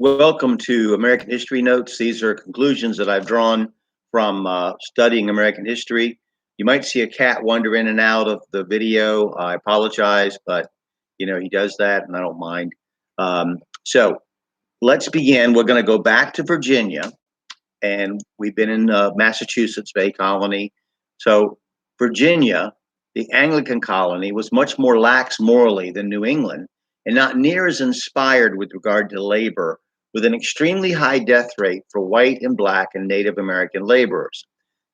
Welcome to American History Notes. These are conclusions that I've drawn from studying American history. You might see a cat wander in and out of the video. I apologize, but he does that, and I don't mind. So let's begin. We're going to go back to Virginia, and we've been in Massachusetts Bay Colony. So Virginia, the Anglican colony, was much more lax morally than New England, and not near as inspired with regard to labor, with an extremely high death rate for white and black and Native American laborers.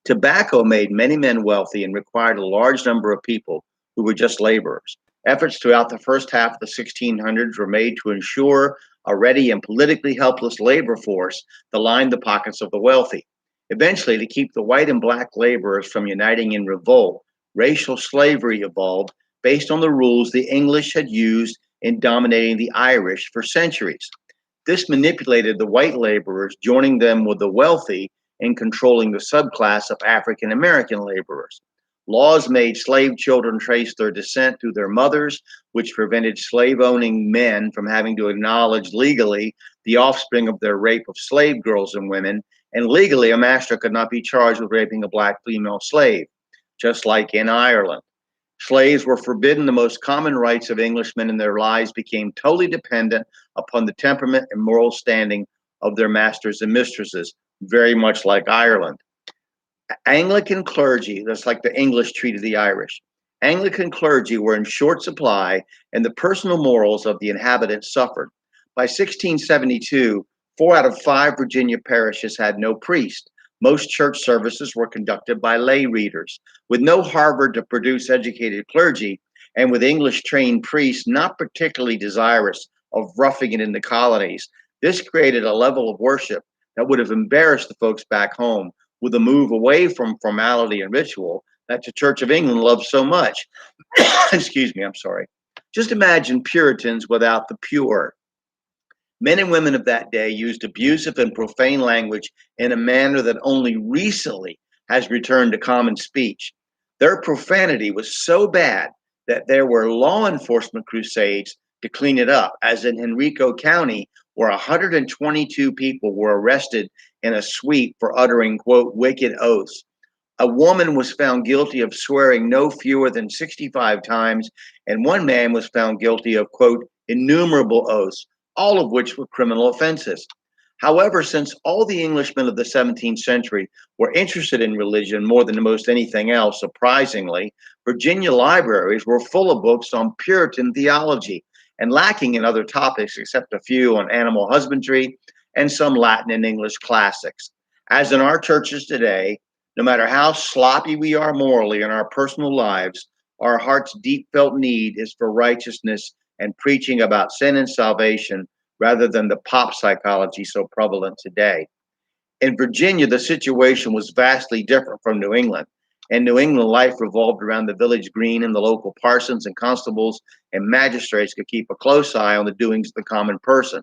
Tobacco made many men wealthy and required a large number of people who were just laborers. Efforts throughout the first half of the 1600s were made to ensure a ready and politically helpless labor force that lined the pockets of the wealthy. Eventually, to keep the white and black laborers from uniting in revolt, racial slavery evolved based on the rules the English had used in dominating the Irish for centuries. This manipulated the white laborers, joining them with the wealthy and controlling the subclass of African American laborers. Laws made slave children trace their descent through their mothers, which prevented slave owning men from having to acknowledge legally the offspring of their rape of slave girls and women. And legally, a master could not be charged with raping a black female slave, just like in Ireland. Slaves were forbidden the most common rights of Englishmen, and their lives became totally dependent upon the temperament and moral standing of their masters and mistresses, very much like Ireland. Anglican clergy, that's like the English treated the Irish. Anglican clergy were in short supply, and the personal morals of the inhabitants suffered. By 1672, 4 out of 5 Virginia parishes had no priest. Most church services were conducted by lay readers. With no Harvard to produce educated clergy, and with English trained priests not particularly desirous of roughing it in the colonies, this created a level of worship that would have embarrassed the folks back home, with a move away from formality and ritual that the Church of England loves so much. Excuse me, I'm sorry. Just imagine Puritans without the pure. Men and women of that day used abusive and profane language in a manner that only recently has returned to common speech. Their profanity was so bad that there were law enforcement crusades to clean it up, as in Henrico County, where 122 people were arrested in a sweep for uttering, quote, wicked oaths. A woman was found guilty of swearing no fewer than 65 times, and one man was found guilty of, quote, innumerable oaths, all of which were criminal offenses. However, since all the Englishmen of the 17th century were interested in religion more than most anything else, surprisingly, Virginia libraries were full of books on Puritan theology and lacking in other topics except a few on animal husbandry and some Latin and English classics. As in our churches today, no matter how sloppy we are morally in our personal lives, our heart's deep felt need is for righteousness and preaching about sin and salvation rather than the pop psychology so prevalent today. In Virginia, the situation was vastly different from New England. In New England, life revolved around the village green, and the local parsons and constables and magistrates could keep a close eye on the doings of the common person.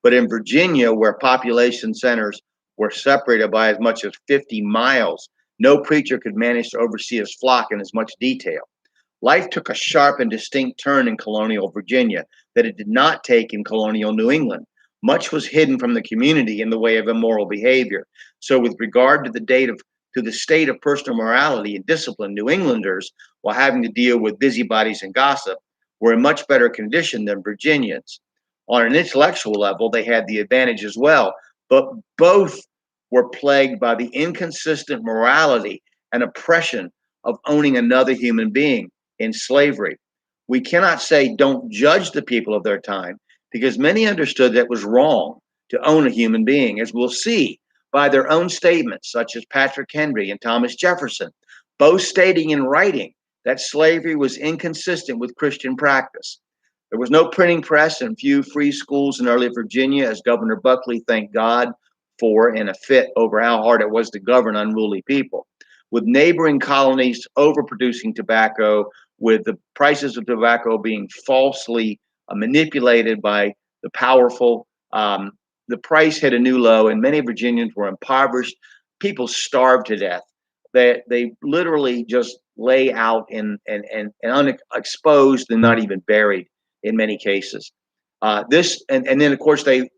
But in Virginia, where population centers were separated by as much as 50 miles, no preacher could manage to oversee his flock in as much detail. Life took a sharp and distinct turn in colonial Virginia that it did not take in colonial New England. Much was hidden from the community in the way of immoral behavior. So, with regard to the state of personal morality and discipline, New Englanders, while having to deal with busybodies and gossip, were in much better condition than Virginians. On an intellectual level, they had the advantage as well, but both were plagued by the inconsistent morality and oppression of owning another human being in slavery. We cannot say don't judge the people of their time, because many understood that it was wrong to own a human being, as we'll see by their own statements, such as Patrick Henry and Thomas Jefferson, both stating in writing that slavery was inconsistent with Christian practice. There was no printing press and few free schools in early Virginia, as Governor Buckley thanked God for in a fit over how hard it was to govern unruly people. With neighboring colonies overproducing tobacco, with the prices of tobacco being falsely manipulated by the powerful, the price hit a new low, and many Virginians were impoverished. People starved to death. They literally just lay out and unexposed and not even buried in many cases. This and then of course the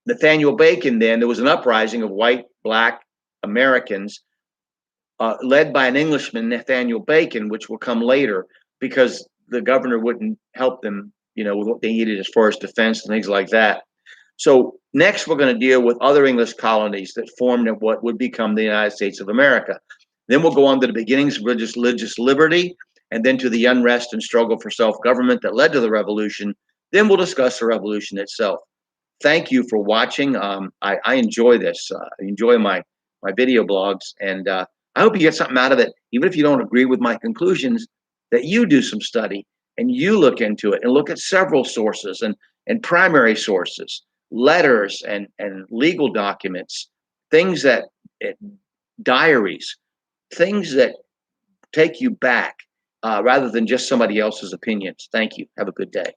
Nathaniel Bacon. Then there was an uprising of white, black Americans, led by an Englishman, Nathaniel Bacon, which will come later because the governor wouldn't help them, with what they needed as far as defense and things like that. So next, we're going to deal with other English colonies that formed what would become the United States of America. Then we'll go on to the beginnings of religious liberty, and then to the unrest and struggle for self-government that led to the revolution. Then we'll discuss the revolution itself. Thank you for watching. I enjoy this. I enjoy my video blogs, and I hope you get something out of it. Even if you don't agree with my conclusions, that you do some study and you look into it and look at several sources and primary sources, letters and legal documents, things that diaries, things that take you back, rather than just somebody else's opinions. Thank you. Have a good day.